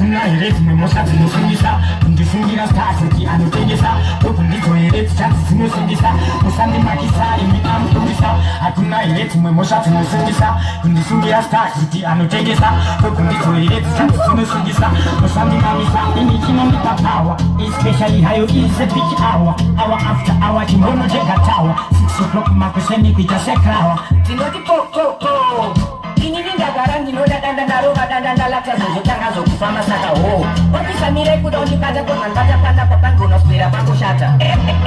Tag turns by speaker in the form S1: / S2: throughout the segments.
S1: hakuna ile tumemosha tumusungisa kundifungira stasi anotengesa tokundizoereti chansi zinosungisa musandi makisa imi amukundisa hakuna ile tumemosha tumusungisa kundifungira stasi anotengesa tokundizoereti chansi zinosungisa musandi mamisa ini chinomipa power especially hayo is a big hour after hour chimbono jekatawa 6 o'clock makuseni kuita seklawa tinoti po ini ndagara ndinodadanda ndaroga danda ndalata zozotanga zokufamba saka ho wapisamira ikuda undipata komanbata panda papangonoswera pakushata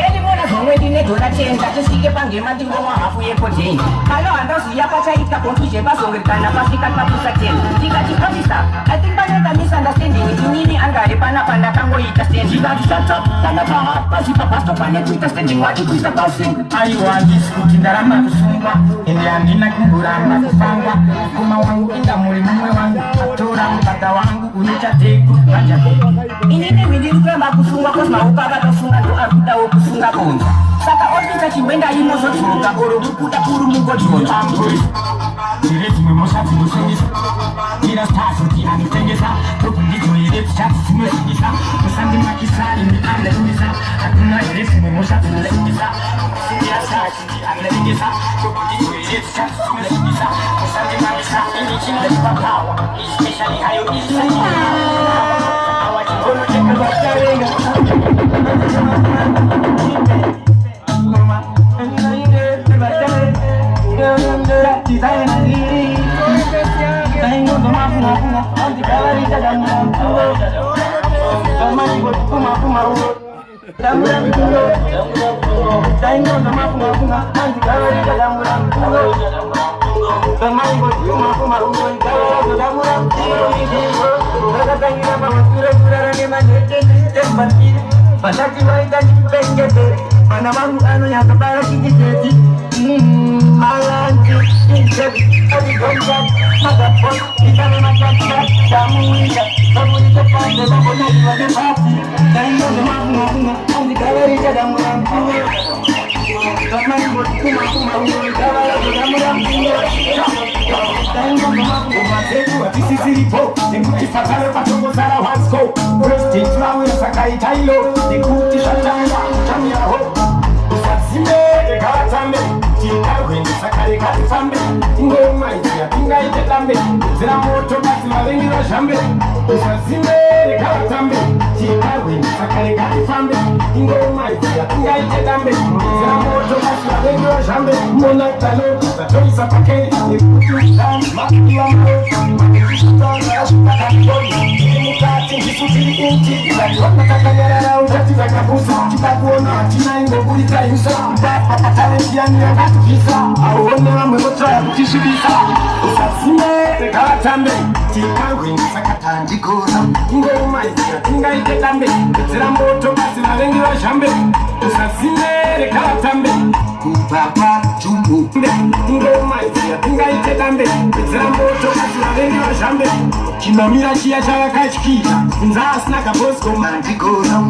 S1: elimona zomwe ndinedhora chenza tisvike pangema ndingomwa hafu yepoteni alo handaziya pachaita kontuje pazongerekana pasvika papusa 10 ndikati ofisa I think paneka misunderstanding inini angari panapa ndakangoita standing ndikati shata kana pasipa pasto pane kuita standing wachikuisa passing aiwa ndisi kuti ndaramba kusungwa ende handina kumboramba kufangwa kuma wangu enda muri mumwe wangu atora mubata wangu unocha teku banja inini windiri kuramba kusungwa kozma ukava tosunga ndo akudawo kusunga bonza saka ofisa chimwenda imozotunga oro mukuda kuru mungotimonza Direti memosha tumusungisa Ira stasi uti anutengesa Toku ndizo ireti chati tumusungisa Musandi makisa imi anleungisa Hakuna ireti memosha tumusungisa Ira stasi uti anleungisa Toku ndizo ireti chati tumusungisa Musandi makisa imi chinlepa power Especially hayo isani Awa chihono cheka wakarenga Mama, mana mangu anu yang kepala kini jadi malang jadi ada gonjang mata pun kita memang tak kamu ingat kamu di depan dalam bola dua pasti dan mangu anu dikawali jadi mampu teman buat kuma dalam dan mampu masih di sisi ribu ikuti fakare patungo zara wasko prestige lawe sakai tailo ikuti shatanga chamia ho usazime ekatambe tikawe sakare katambe ingoma ya pinga itetambe zira moto basi malengi wa shambe usazime ekatambe tikawe sakare katambe ingoma ya pinga itetambe zira moto basi malengi wa shambe mona talo tatoisa pakeni ikuti ndani makiwa mukati ndisutiri inti vakakanyarara utatiza kabusa tikakuona hatina ingogurita yusa talentiyani yakatuvisa auone vamwe votsvaya kutisvibisa usazime rekavatambe tikangwengisa katandikora ingoumaizira tingaite dambe kudzira moto basi vavengi vazhambe usazime rekavatambe kubaba jumbu ingoumaizira tingaite dambe kudzira moto basi vavengi vazhambe chinomira chiya chavakatyira kunza asina kabosco mandikona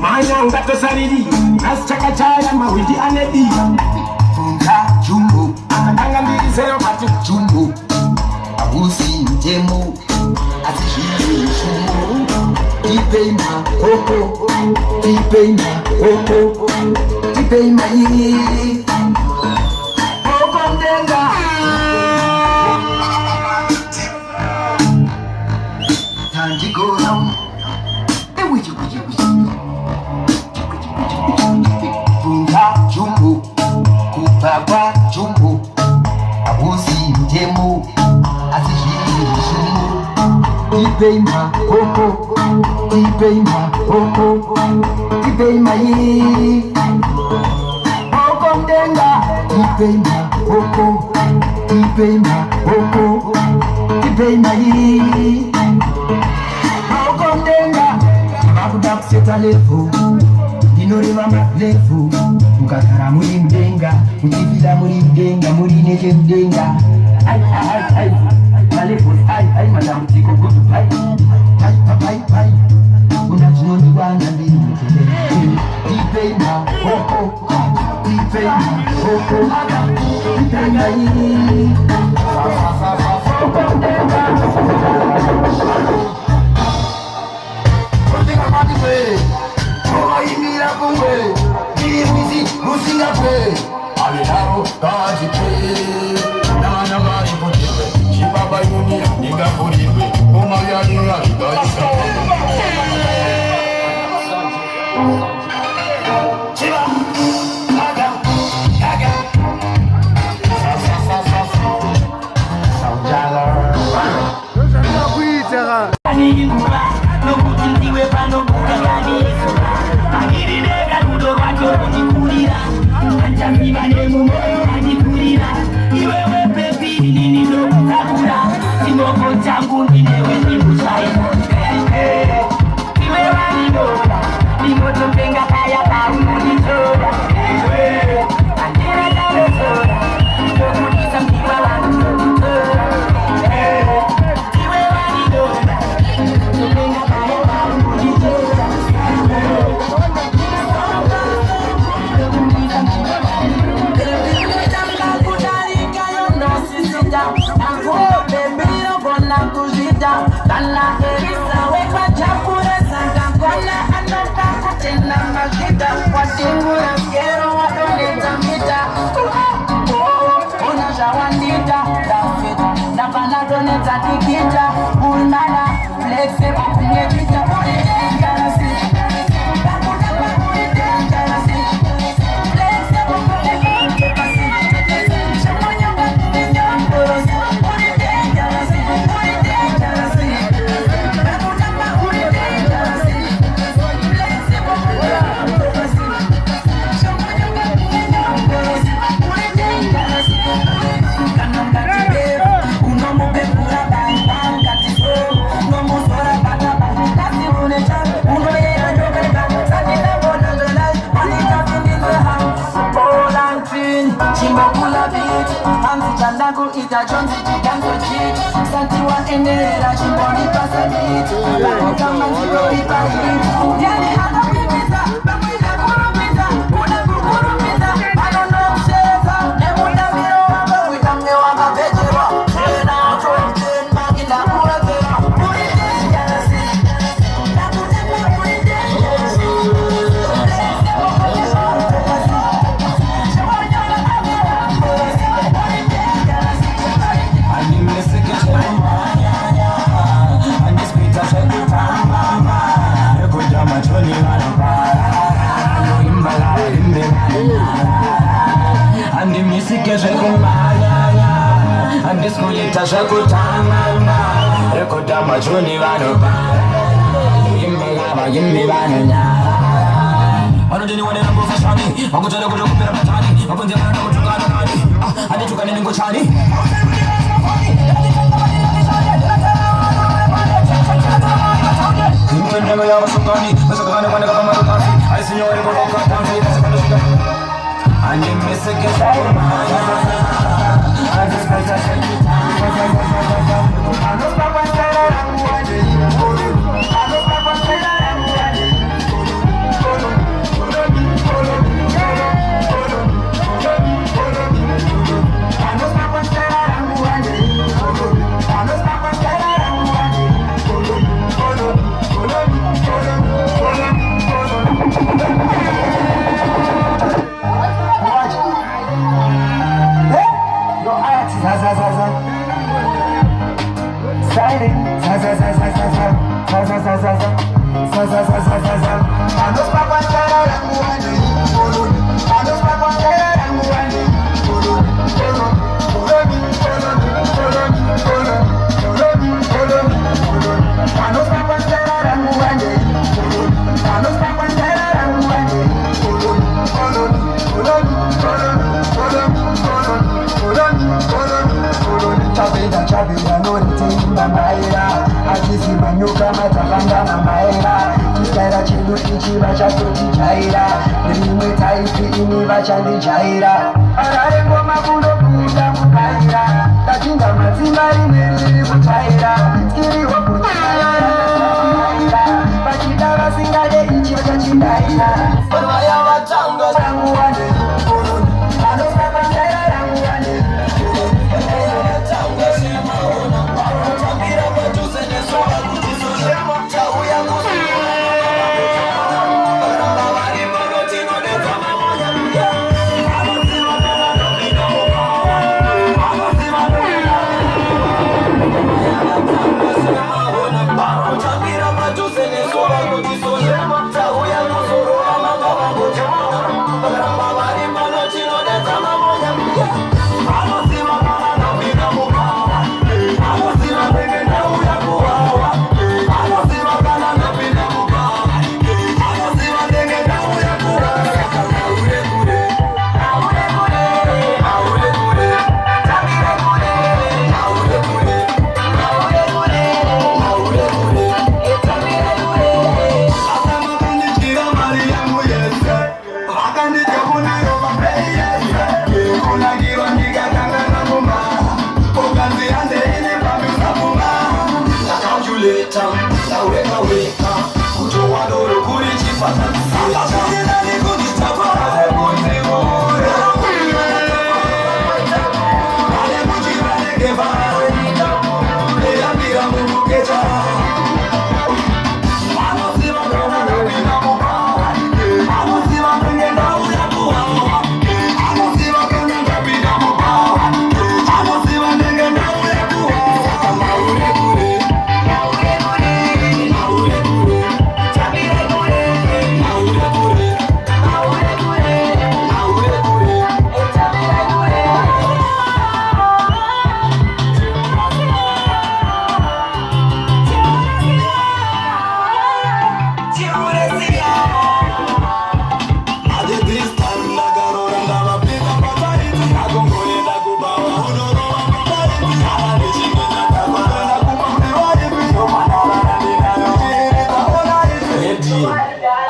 S1: manya ungatosariri asi chakachaya mahwindi anedira kunza jumbu akatanga mbiri zero kati jumbu abusi mtemo asishiri shumu tipeima koko tipeima yiri koko mdenga tanjigona kunga jumbu kubaba jumbu abusi mtemo asishiri shumu tipeima koko tipeima yiri koko mdenga tipeima yiri koko mdenga vakuda kuseta levu ndinoreva malevu mukagara muri mudenga muchivira muri mudenga muri nechemudenga malevu madambudziko gudu pai una chinondiwana ndiri mutendere tipeima tipeima yiri kanihingura nokuti ndiwe panogura kanihizura akirineka rudo rwacho runikurira anjamiva nemumoyo manikurira iwewe bebi nini ndokutakura chinoko changu ndinewe ndimuchaina iwe vaninoda ndinotopenga kaya kaunonitora andira navetora ndokudisa mdiva vanhu ndokutora iwe vaninoda ndinotopenga kaya kaunonitora Dalla erisa wepa chakura santa kola anota kutenda magita watingura skero wadoneta mita una jawandita dafit napana doneta tikita unana flexible kunyekita uri dangerasi bakuna bakuri dangerasi flexible kunyekita shamonyoka kunyekita uri dangerasi uri dangerasi Chimbakula beat, Hamzi Chandangu ita Jonzi Chidango cheat. Santi wa endelea chimboni pasa beat. Bako kama zero ipa hit. Yani hana pipita, bamwila kurupita. Kuna kukurupita, ano no msheza. Nemuda viro wamba, witamne wamba vejero. Tena atoen magina kurazero. Uri dangerasi, nakutema uri dangerasi. And the music is and this music is record machoni vano imbala imbala wanojeni wane nambo fashani wakujana kuja kupera patani wakunze kana kutukana nani hadi tukane ningo chani Kinkenga ya wasukani wasukani wane kama marukasi ai signore kwa tanzi and the music is I just got to shake it I know Papa said I'm one I know Papa said I'm Chabila no ritimba maera Achizima nyuka matakanga na maera Chiskaira chindu ichiva chato chichaira Nimwe taifi imiva chandi chaira Arare ngoma kundo kuda mukaira Tachinga matimba rimeri kuchaira Skiri hoku chaira Pachida singade ichiva chachindaira Orwaya watanga sanguwane Ano sapa chaira ranguwane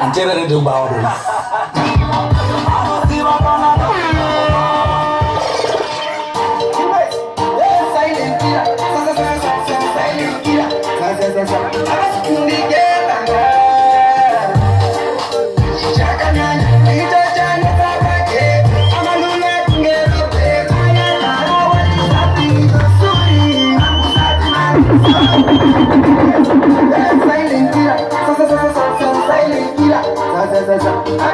S2: Antena ni dum bawo.
S3: Sasa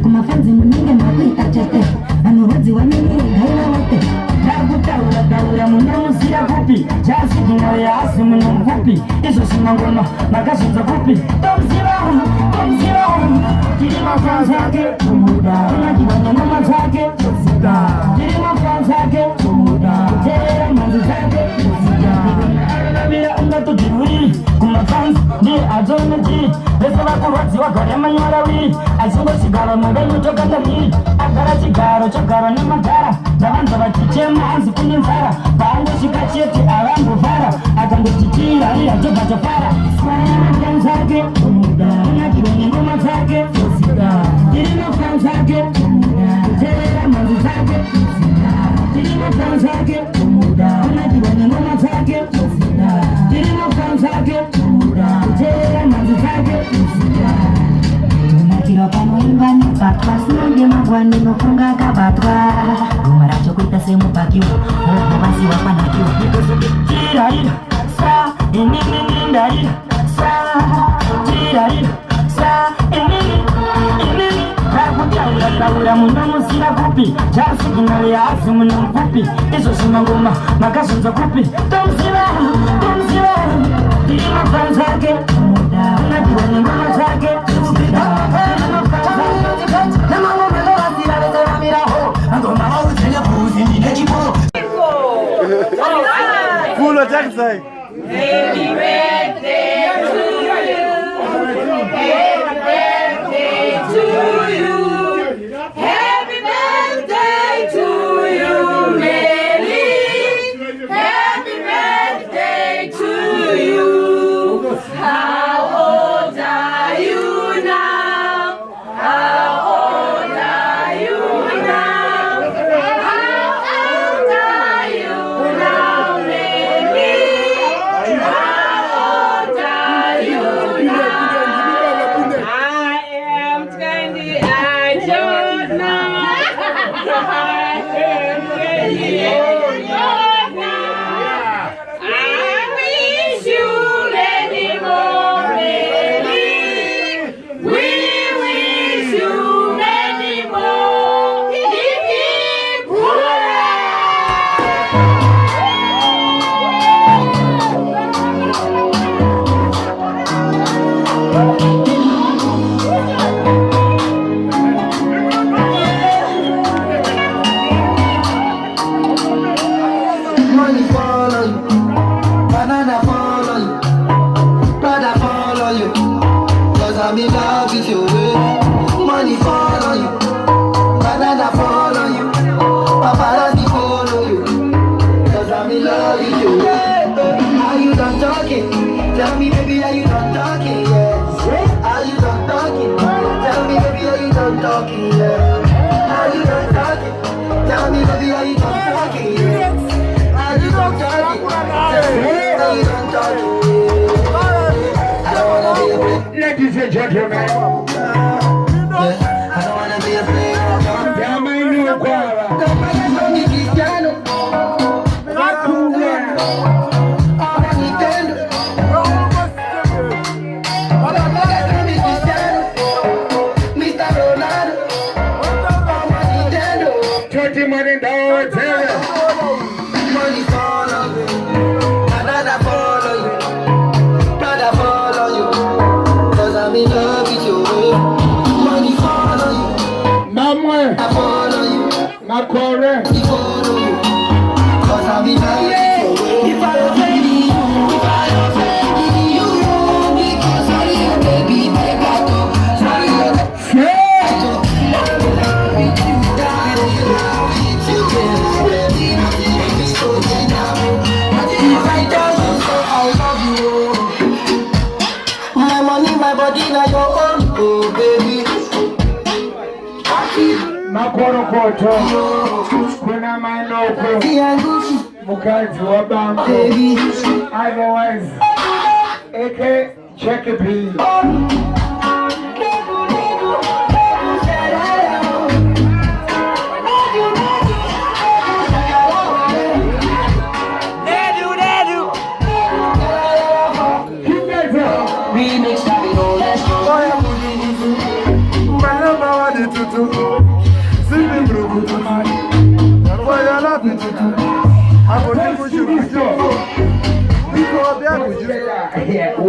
S3: Kuma fanzi muninge makuita chete Anuhodzi wanini gaila wote
S1: Daura munamuzira kupi Jasi dino ya asu munamvupi Iso simangoma makashinza kupi Tomzira Jirima fanzake Tumuda Unajibanya mama zake Tumuda Jirima fanzake Tumuda Jera manzi zake Tumuda Arabia ungato jiruri Kuma fanz Ni ajone ji Besa wakuwazi wakore manyarawi Azingo sigara mwenye chokata miri Agara chigaro chokaro ni magara Zavanza vachichema anzi kunyinzara Bango shikacheti arambo vara Akango chichira iya joga jafara Swaya fanzake Tumuda Unajibanya mama zake Tumuda Jirima fanzake Tumuda Jera manzi zake Tumuda Jirima fanzake Tumuda Unajibanya mama zake Tumuda Jirima fanzake Tumuda Jera manzi zake Tumuda
S3: Tunakira pano imbani Patwa sinange magwani Nofunga kabatwa Rumaracho kuita semu pakiwa Oho basi wapanakiwa
S1: Jira sa Ininda sa Jira sa Inini Daura munamusira kupi Jasi dino ya asu munamvupi Iso simangoma makashinza kupi Tomzira Jirima fanzake Tumuda Unajibanya mama zake Tumuda
S4: Cool attack side.
S5: Happy birthday to you. Happy birthday to you. Happy birthday to you, Mary. Happy birthday to you. How old are you now? How old are you now? How old are you now, Mary? How old are
S1: Ladies and gentlemen, I don't wanna be a player. Money down, money follow you, another follow you, brother follow you, 'cause I'm in love with you. Money follow you, mama, I follow you, my core, follow you, 'cause I'm in love with you. If I offend you, because I am baby, take out the Makorokoto kuna manoko mukazi wa banko otherwise eke check it please.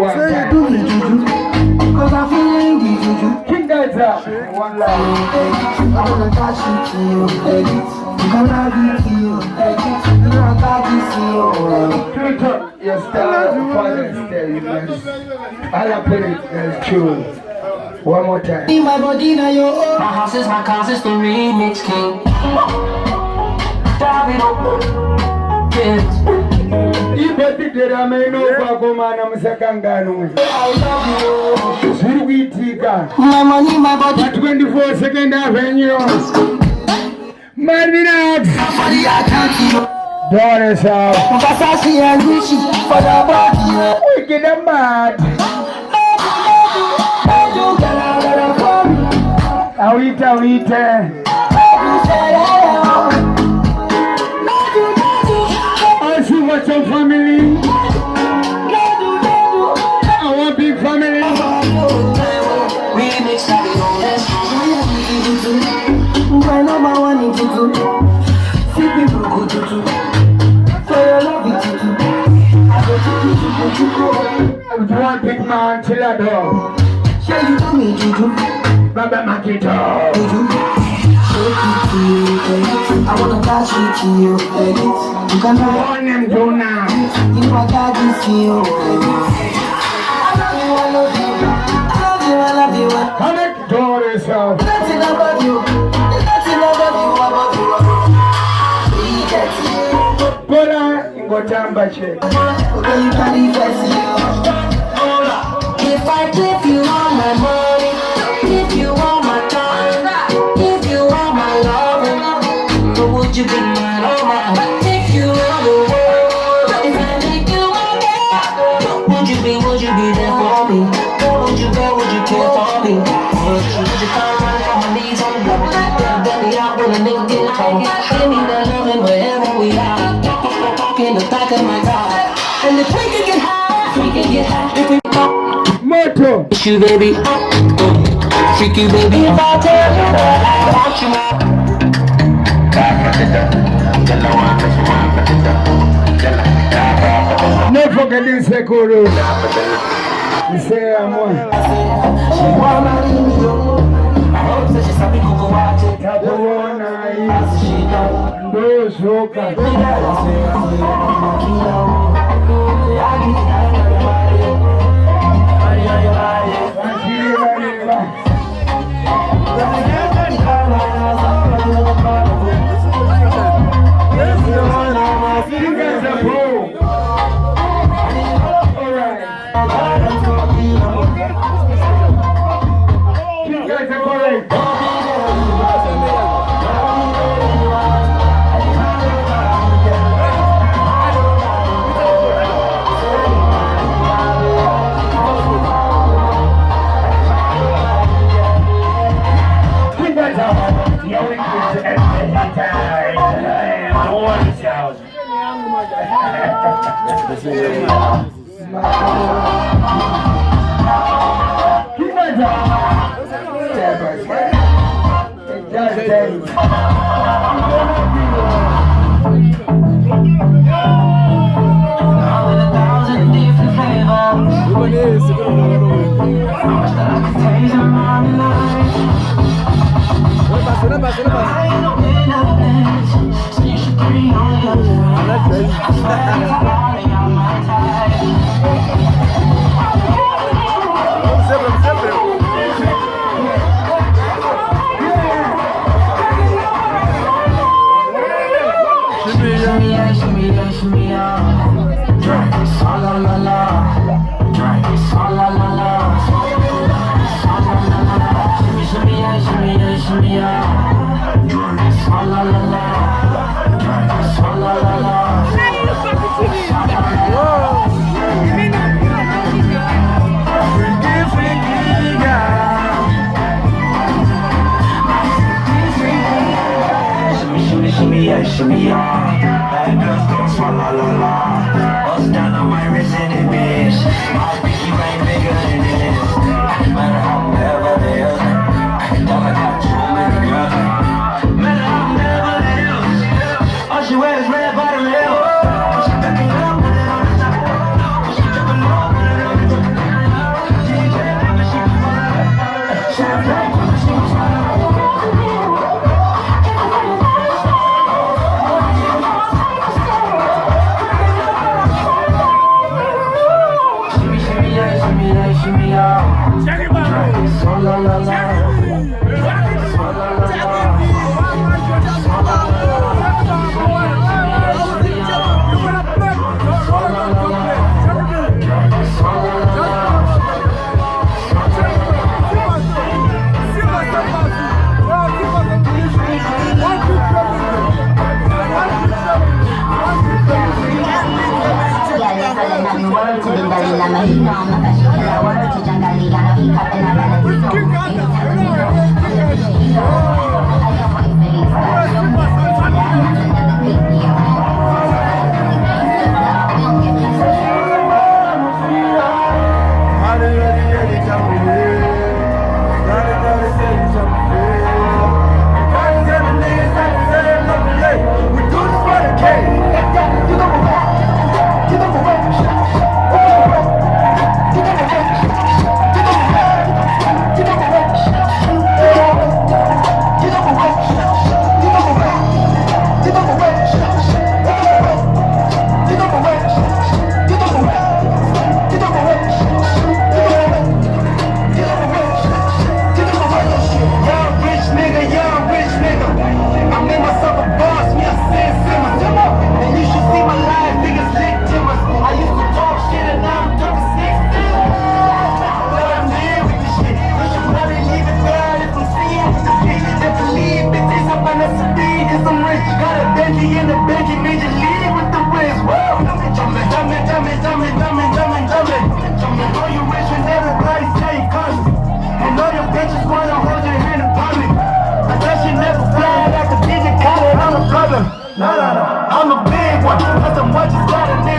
S1: Say you do me juju, 'cause I'm feeling the juju. King Gaza, one love. I wanna touch you to you, baby. You gonna be to you, baby. You gonna touch you to you. Your style, father style, you must. I'll put it as true. One more time. In my body now your own. My house is my cause, it's the remix king. Dive it up. Ipetikera meno kwako mana musakangano. I love you. Zirwitika. My money, my body. 24 second avenue. Marinax. Doris out. Versace and Gucci for the body. Wicked and bad. Awita. What's your family? I want big family. Remix my number one in Tutu. See people go Tutu. For your love it Tutu. I go Tutu. You want big man till I do. Shall you do me Tutu? Baba Makito. Tutu. I wanna touch you to you, baby. You can run them do now. You know I got you to you, baby. I love you. Come and do yourself. Nothing about you. But I go down by check. Okay, you can invest you. If I give you all my money, if you want my time, if you want my love, would you be mine? Oh my, if you want the world, if I make you my girl, would you be there for me? Would you care for me? Would you come right on my knees on the block? Baby, I wanna make it home. Give me that loving wherever we are. In the back of my car. And if we can get high, if we Moto. You baby, freaky baby. If I tell you that I want you more. No forget this Sekuru. You say I'm one.
S4: Shimmy yeah, bad girls gon' swallow la la. Bust down on my wrist and it bitch. My pinky ring bigger than this. Matter how Beverly Hills. Dog I got two little girls. Matter how Beverly Hills. All she wears is red bottom heel. She back it up, put it on the top. She drop it low, put it on the top. DJ never she was fine. Champagne, she was fine. I'm a big one, cause I'm what you gotta